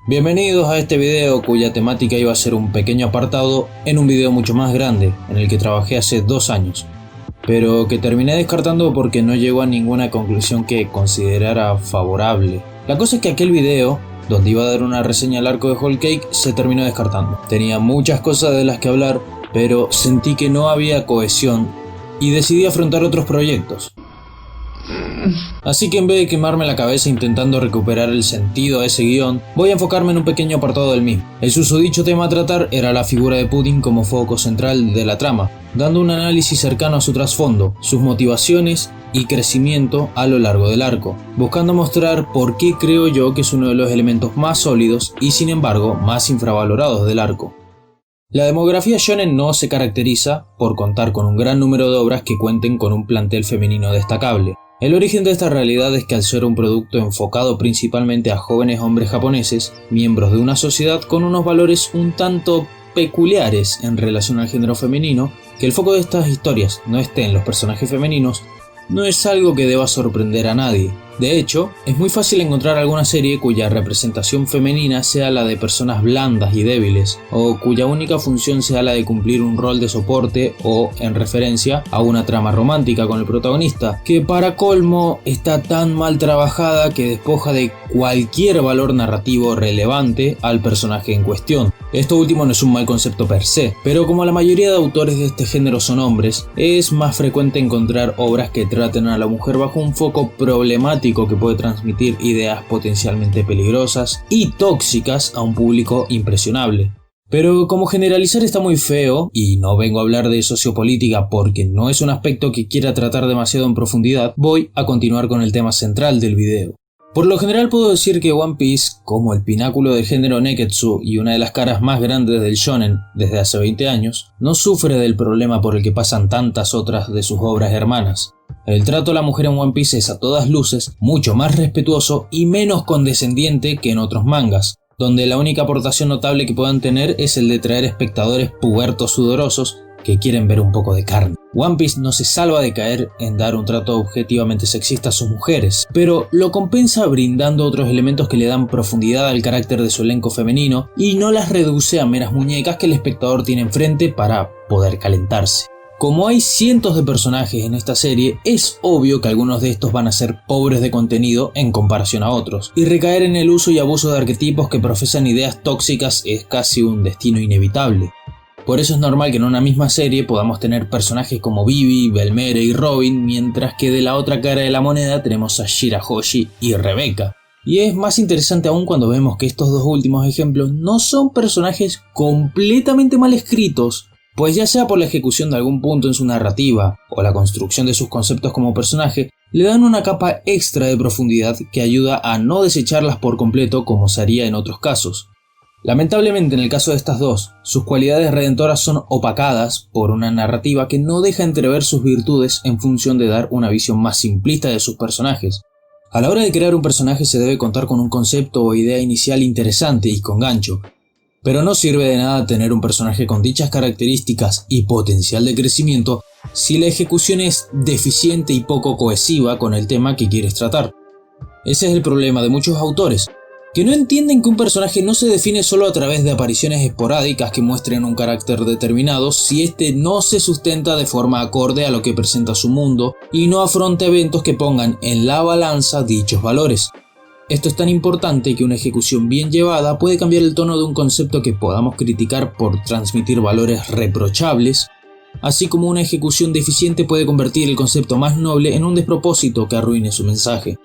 Bienvenidos a este video cuya temática iba a ser un pequeño apartado en un video mucho más grande en el que trabajé hace 2 años, pero que terminé descartando porque no llegó a ninguna conclusión que considerara favorable. La cosa es que aquel video, donde iba a dar una reseña al arco de Whole Cake, se terminó descartando. Tenía muchas cosas de las que hablar, pero sentí que no había cohesión y decidí afrontar otros proyectos. Así que en vez de quemarme la cabeza intentando recuperar el sentido a ese guión, voy a enfocarme en un pequeño apartado del mismo. El susodicho tema a tratar era la figura de Pudding como foco central de la trama, dando un análisis cercano a su trasfondo, sus motivaciones y crecimiento a lo largo del arco, buscando mostrar por qué creo yo que es uno de los elementos más sólidos y sin embargo más infravalorados del arco. La demografía shonen no se caracteriza por contar con un gran número de obras que cuenten con un plantel femenino destacable. El origen de esta realidad es que al ser un producto enfocado principalmente a jóvenes hombres japoneses, miembros de una sociedad con unos valores un tanto peculiares en relación al género femenino, que el foco de estas historias no esté en los personajes femeninos, no es algo que deba sorprender a nadie. De hecho, es muy fácil encontrar alguna serie cuya representación femenina sea la de personas blandas y débiles, o cuya única función sea la de cumplir un rol de soporte o en referencia a una trama romántica con el protagonista, que para colmo está tan mal trabajada que despoja de cualquier valor narrativo relevante al personaje en cuestión. Esto último no es un mal concepto per se, pero como la mayoría de autores de este género son hombres, es más frecuente encontrar obras que traten a la mujer bajo un foco problemático que puede transmitir ideas potencialmente peligrosas y tóxicas a un público impresionable. Pero como generalizar está muy feo, y no vengo a hablar de sociopolítica porque no es un aspecto que quiera tratar demasiado en profundidad, voy a continuar con el tema central del video. Por lo general puedo decir que One Piece, como el pináculo del género Neketsu y una de las caras más grandes del shonen desde hace 20 años, no sufre del problema por el que pasan tantas otras de sus obras hermanas. El trato a la mujer en One Piece es a todas luces mucho más respetuoso y menos condescendiente que en otros mangas, donde la única aportación notable que puedan tener es el de traer espectadores pubertos sudorosos que quieren ver un poco de carne. One Piece no se salva de caer en dar un trato objetivamente sexista a sus mujeres, pero lo compensa brindando otros elementos que le dan profundidad al carácter de su elenco femenino y no las reduce a meras muñecas que el espectador tiene enfrente para poder calentarse. Como hay cientos de personajes en esta serie, es obvio que algunos de estos van a ser pobres de contenido en comparación a otros, y recaer en el uso y abuso de arquetipos que profesan ideas tóxicas es casi un destino inevitable. Por eso es normal que en una misma serie podamos tener personajes como Vivi, Belmere y Robin, mientras que de la otra cara de la moneda tenemos a Shirahoshi y Rebecca. Y es más interesante aún cuando vemos que estos dos últimos ejemplos no son personajes completamente mal escritos, pues ya sea por la ejecución de algún punto en su narrativa o la construcción de sus conceptos como personaje, le dan una capa extra de profundidad que ayuda a no desecharlas por completo como se haría en otros casos. Lamentablemente en el caso de estas dos, sus cualidades redentoras son opacadas por una narrativa que no deja entrever sus virtudes en función de dar una visión más simplista de sus personajes. A la hora de crear un personaje se debe contar con un concepto o idea inicial interesante y con gancho, pero no sirve de nada tener un personaje con dichas características y potencial de crecimiento si la ejecución es deficiente y poco cohesiva con el tema que quieres tratar. Ese es el problema de muchos autores, que no entienden que un personaje no se define solo a través de apariciones esporádicas que muestren un carácter determinado si éste no se sustenta de forma acorde a lo que presenta su mundo y no afronta eventos que pongan en la balanza dichos valores. Esto es tan importante que una ejecución bien llevada puede cambiar el tono de un concepto que podamos criticar por transmitir valores reprochables, así como una ejecución deficiente puede convertir el concepto más noble en un despropósito que arruine su mensaje.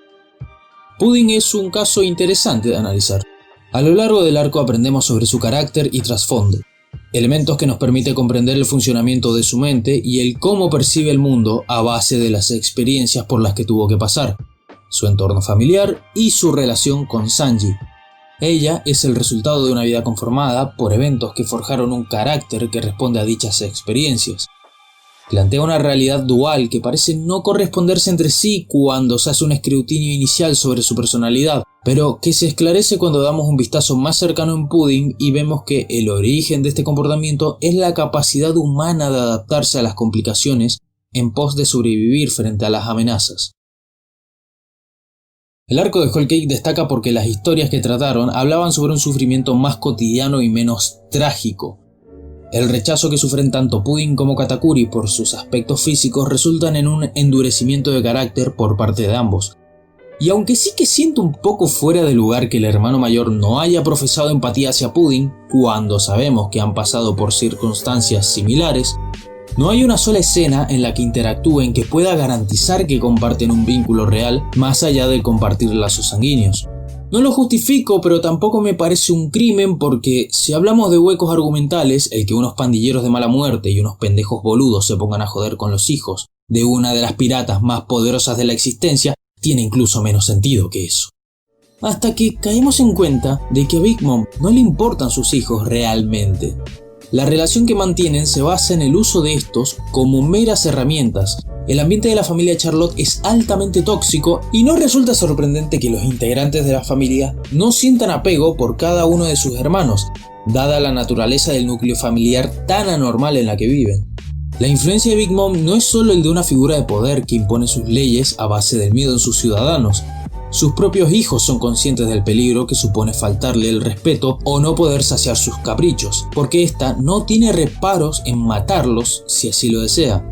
Pudding es un caso interesante de analizar. A lo largo del arco aprendemos sobre su carácter y trasfondo, elementos que nos permiten comprender el funcionamiento de su mente y el cómo percibe el mundo a base de las experiencias por las que tuvo que pasar, su entorno familiar y su relación con Sanji. Ella es el resultado de una vida conformada por eventos que forjaron un carácter que responde a dichas experiencias. Plantea una realidad dual que parece no corresponderse entre sí cuando se hace un escrutinio inicial sobre su personalidad, pero que se esclarece cuando damos un vistazo más cercano en Pudding y vemos que el origen de este comportamiento es la capacidad humana de adaptarse a las complicaciones en pos de sobrevivir frente a las amenazas. El arco de Whole Cake destaca porque las historias que trataron hablaban sobre un sufrimiento más cotidiano y menos trágico. El rechazo que sufren tanto Pudding como Katakuri por sus aspectos físicos resultan en un endurecimiento de carácter por parte de ambos. Y aunque sí que siento un poco fuera de lugar que el hermano mayor no haya profesado empatía hacia Pudding, cuando sabemos que han pasado por circunstancias similares, no hay una sola escena en la que interactúen que pueda garantizar que comparten un vínculo real más allá de compartir lazos sanguíneos. No lo justifico, pero tampoco me parece un crimen porque si hablamos de huecos argumentales, el que unos pandilleros de mala muerte y unos pendejos boludos se pongan a joder con los hijos de una de las piratas más poderosas de la existencia tiene incluso menos sentido que eso. Hasta que caemos en cuenta de que a Big Mom no le importan sus hijos realmente. La relación que mantienen se basa en el uso de estos como meras herramientas. El ambiente de la familia Charlotte es altamente tóxico y no resulta sorprendente que los integrantes de la familia no sientan apego por cada uno de sus hermanos, dada la naturaleza del núcleo familiar tan anormal en la que viven. La influencia de Big Mom no es solo el de una figura de poder que impone sus leyes a base del miedo en sus ciudadanos. Sus propios hijos son conscientes del peligro que supone faltarle el respeto o no poder saciar sus caprichos, porque ésta no tiene reparos en matarlos si así lo desea.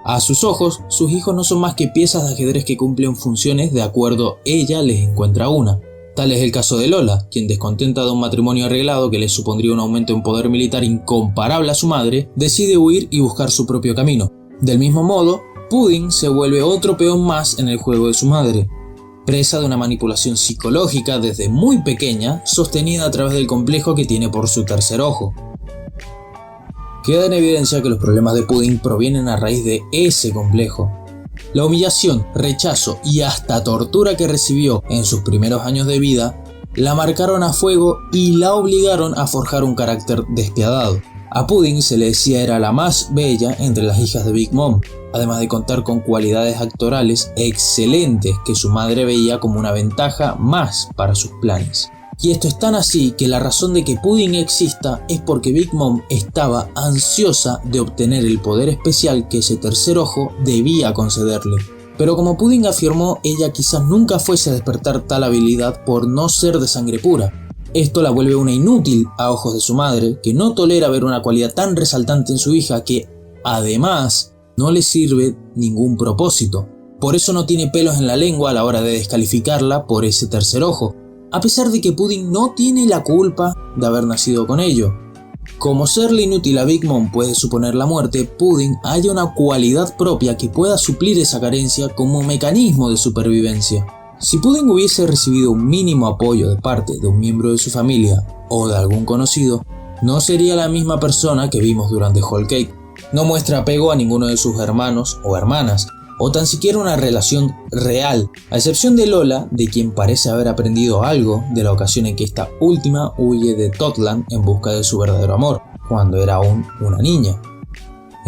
A sus ojos, sus hijos no son más que piezas de ajedrez que cumplen funciones de acuerdo ella les encuentra una. Tal es el caso de Lola, quien descontenta de un matrimonio arreglado que le supondría un aumento en poder militar incomparable a su madre, decide huir y buscar su propio camino. Del mismo modo, Pudding se vuelve otro peón más en el juego de su madre. Presa de una manipulación psicológica desde muy pequeña, sostenida a través del complejo que tiene por su tercer ojo. Queda en evidencia que los problemas de Pudding provienen a raíz de ese complejo. La humillación, rechazo y hasta tortura que recibió en sus primeros años de vida la marcaron a fuego y la obligaron a forjar un carácter despiadado. A Pudding se le decía era la más bella entre las hijas de Big Mom, además de contar con cualidades actorales excelentes que su madre veía como una ventaja más para sus planes. Y esto es tan así que la razón de que Pudding exista es porque Big Mom estaba ansiosa de obtener el poder especial que ese tercer ojo debía concederle. Pero como Pudding afirmó, ella quizás nunca fuese a despertar tal habilidad por no ser de sangre pura. Esto la vuelve una inútil a ojos de su madre, que no tolera ver una cualidad tan resaltante en su hija que, además, no le sirve ningún propósito. Por eso no tiene pelos en la lengua a la hora de descalificarla por ese tercer ojo, a pesar de que Pudding no tiene la culpa de haber nacido con ello. Como serle inútil a Big Mom puede suponer la muerte, Pudding halla una cualidad propia que pueda suplir esa carencia como mecanismo de supervivencia. Si Pudding hubiese recibido un mínimo apoyo de parte de un miembro de su familia o de algún conocido, no sería la misma persona que vimos durante Whole Cake. No muestra apego a ninguno de sus hermanos o hermanas, o tan siquiera una relación real, a excepción de Lola, de quien parece haber aprendido algo de la ocasión en que esta última huye de Totland en busca de su verdadero amor, cuando era aún una niña.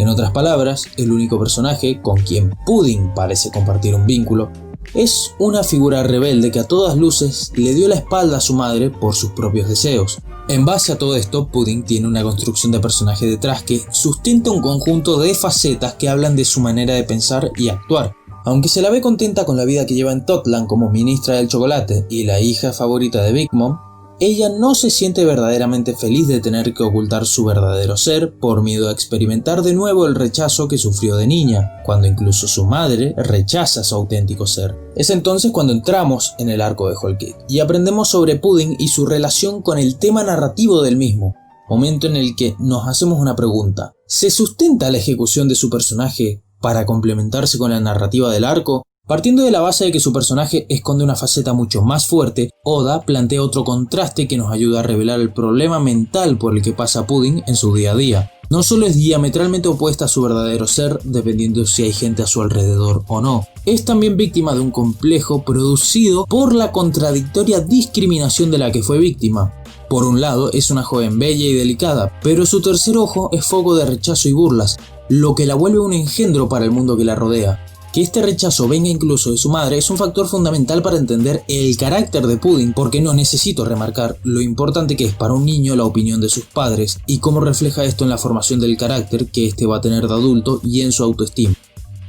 En otras palabras, el único personaje con quien Pudding parece compartir un vínculo es una figura rebelde que a todas luces le dio la espalda a su madre por sus propios deseos. En base a todo esto, Pudding tiene una construcción de personaje detrás que sustenta un conjunto de facetas que hablan de su manera de pensar y actuar. Aunque se la ve contenta con la vida que lleva en Totland como ministra del chocolate y la hija favorita de Big Mom, ella no se siente verdaderamente feliz de tener que ocultar su verdadero ser por miedo a experimentar de nuevo el rechazo que sufrió de niña, cuando incluso su madre rechaza su auténtico ser. Es entonces cuando entramos en el arco de Whole Cake y aprendemos sobre Pudding y su relación con el tema narrativo del mismo, momento en el que nos hacemos una pregunta: ¿se sustenta la ejecución de su personaje para complementarse con la narrativa del arco? Partiendo de la base de que su personaje esconde una faceta mucho más fuerte, Oda plantea otro contraste que nos ayuda a revelar el problema mental por el que pasa Pudding en su día a día. No solo es diametralmente opuesta a su verdadero ser, dependiendo si hay gente a su alrededor o no, es también víctima de un complejo producido por la contradictoria discriminación de la que fue víctima. Por un lado, es una joven bella y delicada, pero su tercer ojo es foco de rechazo y burlas, lo que la vuelve un engendro para el mundo que la rodea. Que este rechazo venga incluso de su madre es un factor fundamental para entender el carácter de Pudding, porque no necesito remarcar lo importante que es para un niño la opinión de sus padres y cómo refleja esto en la formación del carácter que éste va a tener de adulto y en su autoestima.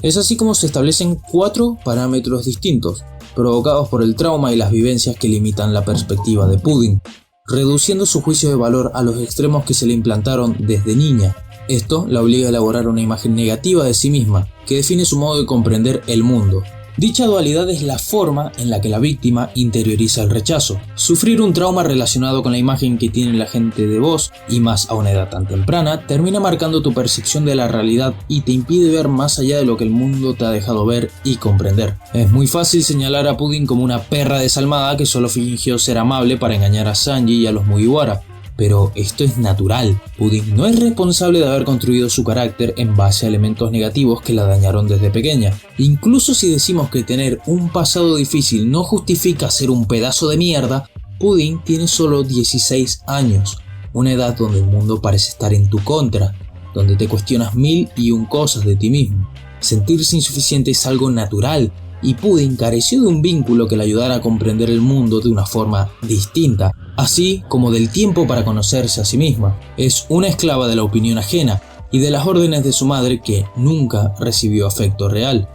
Es así como se establecen 4 parámetros distintos: provocados por el trauma y las vivencias que limitan la perspectiva de Pudding, reduciendo su juicio de valor a los extremos que se le implantaron desde niña. Esto la obliga a elaborar una imagen negativa de sí misma, que define su modo de comprender el mundo. Dicha dualidad es la forma en la que la víctima interioriza el rechazo. Sufrir un trauma relacionado con la imagen que tiene la gente de vos, y más a una edad tan temprana, termina marcando tu percepción de la realidad y te impide ver más allá de lo que el mundo te ha dejado ver y comprender. Es muy fácil señalar a Pudding como una perra desalmada que solo fingió ser amable para engañar a Sanji y a los Mugiwara. Pero esto es natural. Pudding no es responsable de haber construido su carácter en base a elementos negativos que la dañaron desde pequeña. Incluso si decimos que tener un pasado difícil no justifica ser un pedazo de mierda, Pudding tiene solo 16 años, una edad donde el mundo parece estar en tu contra, donde te cuestionas mil y un cosas de ti mismo. Sentirse insuficiente es algo natural, y Pudding careció de un vínculo que le ayudara a comprender el mundo de una forma distinta, así como del tiempo para conocerse a sí misma. Es una esclava de la opinión ajena y de las órdenes de su madre que nunca recibió afecto real.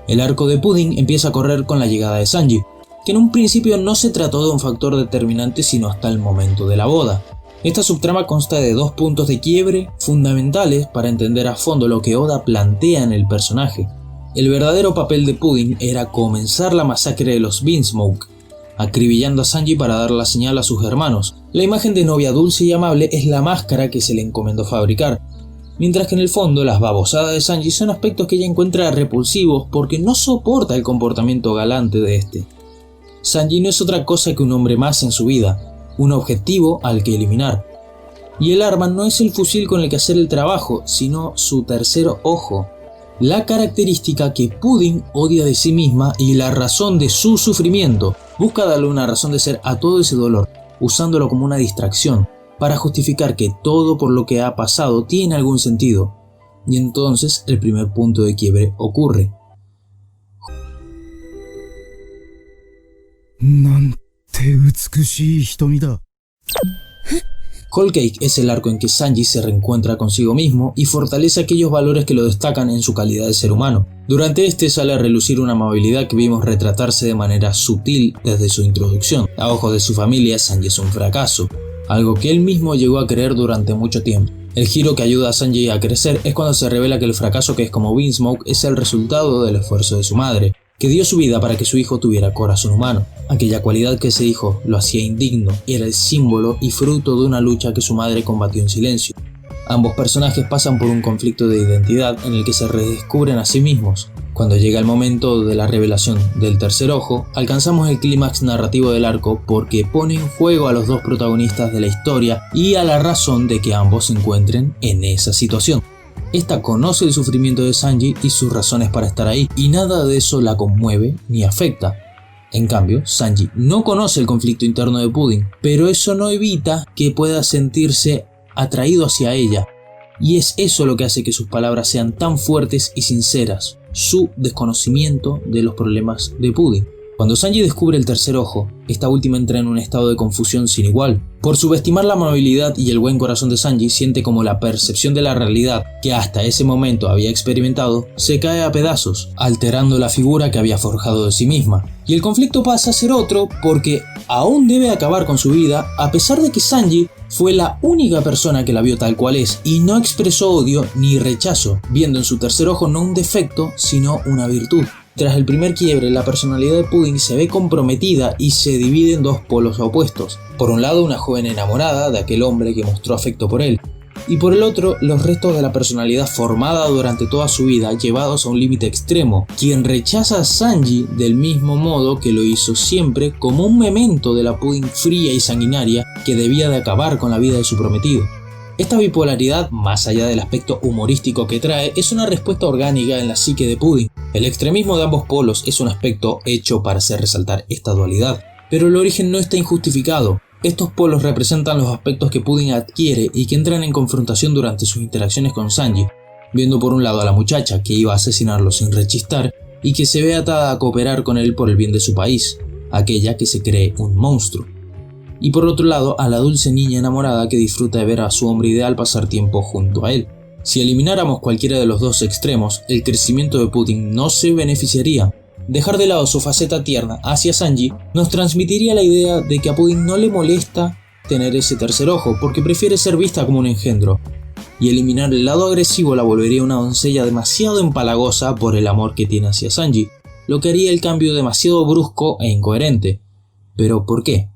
El arco de Pudding empieza a correr con la llegada de Sanji, que en un principio no se trató de un factor determinante sino hasta el momento de la boda. Esta subtrama consta de dos puntos de quiebre fundamentales para entender a fondo lo que Oda plantea en el personaje. El verdadero papel de Pudding era comenzar la masacre de los Beansmoke, acribillando a Sanji para dar la señal a sus hermanos. La imagen de novia dulce y amable es la máscara que se le encomendó fabricar, mientras que en el fondo las babosadas de Sanji son aspectos que ella encuentra repulsivos porque no soporta el comportamiento galante de este. Sanji no es otra cosa que un hombre más en su vida, un objetivo al que eliminar. Y el arma no es el fusil con el que hacer el trabajo, sino su tercer ojo. La característica que Pudding odia de sí misma y la razón de su sufrimiento. Busca darle una razón de ser a todo ese dolor, usándolo como una distracción, para justificar que todo por lo que ha pasado tiene algún sentido. Y entonces el primer punto de quiebre ocurre. Whole Cake es el arco en que Sanji se reencuentra consigo mismo y fortalece aquellos valores que lo destacan en su calidad de ser humano. Durante este sale a relucir una amabilidad que vimos retratarse de manera sutil desde su introducción. A ojos de su familia, Sanji es un fracaso, algo que él mismo llegó a creer durante mucho tiempo. El giro que ayuda a Sanji a crecer es cuando se revela que el fracaso que es como Beansmoke es el resultado del esfuerzo de su madre, que dio su vida para que su hijo tuviera corazón humano. Aquella cualidad que ese hijo lo hacía indigno era el símbolo y fruto de una lucha que su madre combatió en silencio. Ambos personajes pasan por un conflicto de identidad en el que se redescubren a sí mismos. Cuando llega el momento de la revelación del tercer ojo, alcanzamos el clímax narrativo del arco porque pone en juego a los dos protagonistas de la historia y a la razón de que ambos se encuentren en esa situación. Esta conoce el sufrimiento de Sanji y sus razones para estar ahí, y nada de eso la conmueve ni afecta. En cambio, Sanji no conoce el conflicto interno de Pudding, pero eso no evita que pueda sentirse atraído hacia ella, y es eso lo que hace que sus palabras sean tan fuertes y sinceras, su desconocimiento de los problemas de Pudding. Cuando Sanji descubre el tercer ojo, esta última entra en un estado de confusión sin igual. Por subestimar la amabilidad y el buen corazón de Sanji, siente como la percepción de la realidad que hasta ese momento había experimentado se cae a pedazos, alterando la figura que había forjado de sí misma. Y el conflicto pasa a ser otro porque aún debe acabar con su vida a pesar de que Sanji fue la única persona que la vio tal cual es y no expresó odio ni rechazo, viendo en su tercer ojo no un defecto sino una virtud. Tras el primer quiebre, la personalidad de Pudding se ve comprometida y se divide en dos polos opuestos. Por un lado, una joven enamorada de aquel hombre que mostró afecto por él, y por el otro, los restos de la personalidad formada durante toda su vida llevados a un límite extremo, quien rechaza a Sanji del mismo modo que lo hizo siempre como un memento de la Pudding fría y sanguinaria que debía de acabar con la vida de su prometido. Esta bipolaridad, más allá del aspecto humorístico que trae, es una respuesta orgánica en la psique de Pudding. El extremismo de ambos polos es un aspecto hecho para hacer resaltar esta dualidad, pero el origen no está injustificado. Estos polos representan los aspectos que Pudding adquiere y que entran en confrontación durante sus interacciones con Sanji, viendo por un lado a la muchacha que iba a asesinarlo sin rechistar y que se ve atada a cooperar con él por el bien de su país, aquella que se cree un monstruo. Y por otro lado a la dulce niña enamorada que disfruta de ver a su hombre ideal pasar tiempo junto a él. Si elimináramos cualquiera de los dos extremos, el crecimiento de Pudding no se beneficiaría. dejar de lado su faceta tierna hacia Sanji nos transmitiría la idea de que a Pudding no le molesta tener ese tercer ojo porque prefiere ser vista como un engendro, y eliminar el lado agresivo la volvería una doncella demasiado empalagosa por el amor que tiene hacia Sanji, lo que haría el cambio demasiado brusco e incoherente. ¿Pero por qué?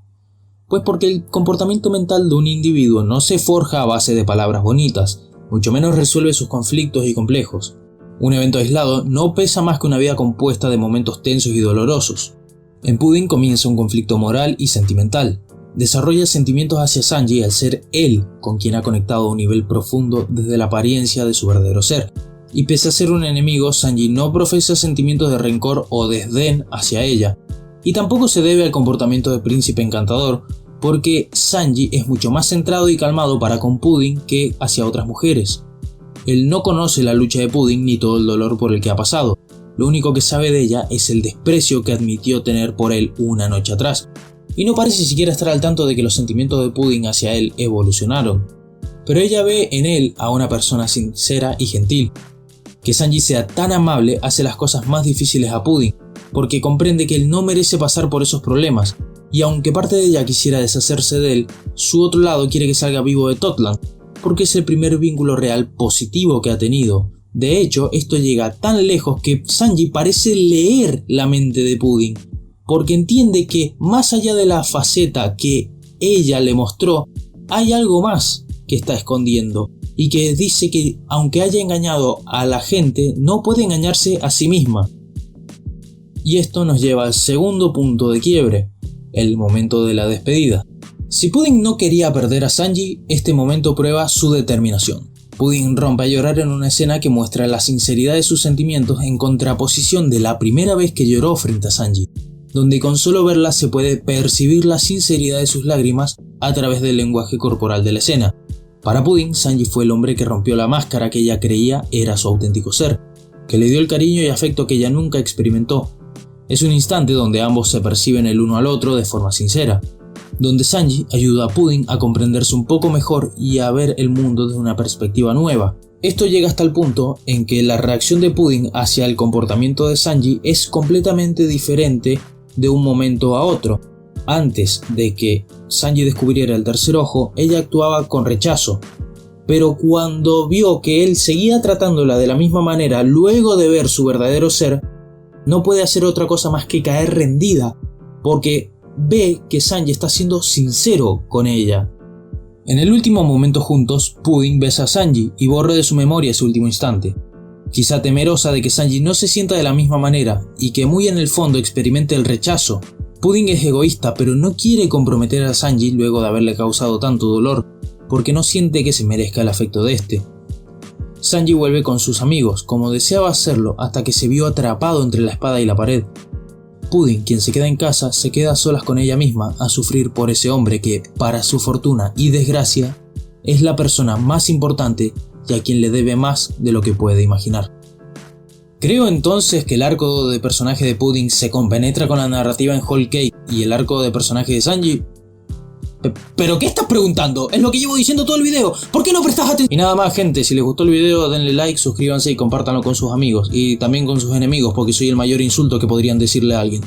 Pues porque el comportamiento mental de un individuo no se forja a base de palabras bonitas, mucho menos resuelve sus conflictos y complejos. Un evento aislado no pesa más que una vida compuesta de momentos tensos y dolorosos. En Pudding comienza un conflicto moral y sentimental. Desarrolla sentimientos hacia Sanji al ser él con quien ha conectado a un nivel profundo desde la apariencia de su verdadero ser. Y pese a ser un enemigo, Sanji no profesa sentimientos de rencor o desdén hacia ella. Y tampoco se debe al comportamiento de príncipe encantador, porque Sanji es mucho más centrado y calmado para con Pudding que hacia otras mujeres. Él no conoce la lucha de Pudding ni todo el dolor por el que ha pasado. Lo único que sabe de ella es el desprecio que admitió tener por él una noche atrás. Y no parece siquiera estar al tanto de que los sentimientos de Pudding hacia él evolucionaron. Pero ella ve en él a una persona sincera y gentil. Que Sanji sea tan amable hace las cosas más difíciles a Pudding, porque comprende que él no merece pasar por esos problemas, y aunque parte de ella quisiera deshacerse de él, su otro lado quiere que salga vivo de Totland, porque es el primer vínculo real positivo que ha tenido. De hecho, esto llega tan lejos que Sanji parece leer la mente de Pudding, porque entiende que más allá de la faceta que ella le mostró, hay algo más que está escondiendo, y que dice que aunque haya engañado a la gente, no puede engañarse a sí misma. Y esto nos lleva al segundo punto de quiebre, el momento de la despedida. Si Pudding no quería perder a Sanji, este momento prueba su determinación. Pudding rompe a llorar en una escena que muestra la sinceridad de sus sentimientos en contraposición de la primera vez que lloró frente a Sanji, donde con solo verla se puede percibir la sinceridad de sus lágrimas a través del lenguaje corporal de la escena. Para Pudding, Sanji fue el hombre que rompió la máscara que ella creía era su auténtico ser, que le dio el cariño y afecto que ella nunca experimentó. Es un instante donde ambos se perciben el uno al otro de forma sincera, donde Sanji ayuda a Pudding a comprenderse un poco mejor y a ver el mundo desde una perspectiva nueva. Esto llega hasta el punto en que la reacción de Pudding hacia el comportamiento de Sanji es completamente diferente de un momento a otro. Antes de que Sanji descubriera el tercer ojo, ella actuaba con rechazo, pero cuando vio que él seguía tratándola de la misma manera luego de ver su verdadero ser, no puede hacer otra cosa más que caer rendida, porque ve que Sanji está siendo sincero con ella. En el último momento juntos, Pudding besa a Sanji y borra de su memoria ese último instante, quizá temerosa de que Sanji no se sienta de la misma manera y que muy en el fondo experimente el rechazo. Pudding es egoísta, pero no quiere comprometer a Sanji luego de haberle causado tanto dolor, porque no siente que se merezca el afecto de este. Sanji vuelve con sus amigos, como deseaba hacerlo hasta que se vio atrapado entre la espada y la pared. Pudding, quien se queda en casa, se queda a solas con ella misma a sufrir por ese hombre que, para su fortuna y desgracia, es la persona más importante y a quien le debe más de lo que puede imaginar. Creo entonces que el arco de personaje de Pudding se compenetra con la narrativa en Whole Cake y el arco de personaje de Sanji. ¿Pero qué estás preguntando? Es lo que llevo diciendo todo el video. ¿Por qué no prestas atención? Y nada más, gente, si les gustó el video denle like, suscríbanse y compártanlo con sus amigos y también con sus enemigos, porque soy el mayor insulto que podrían decirle a alguien.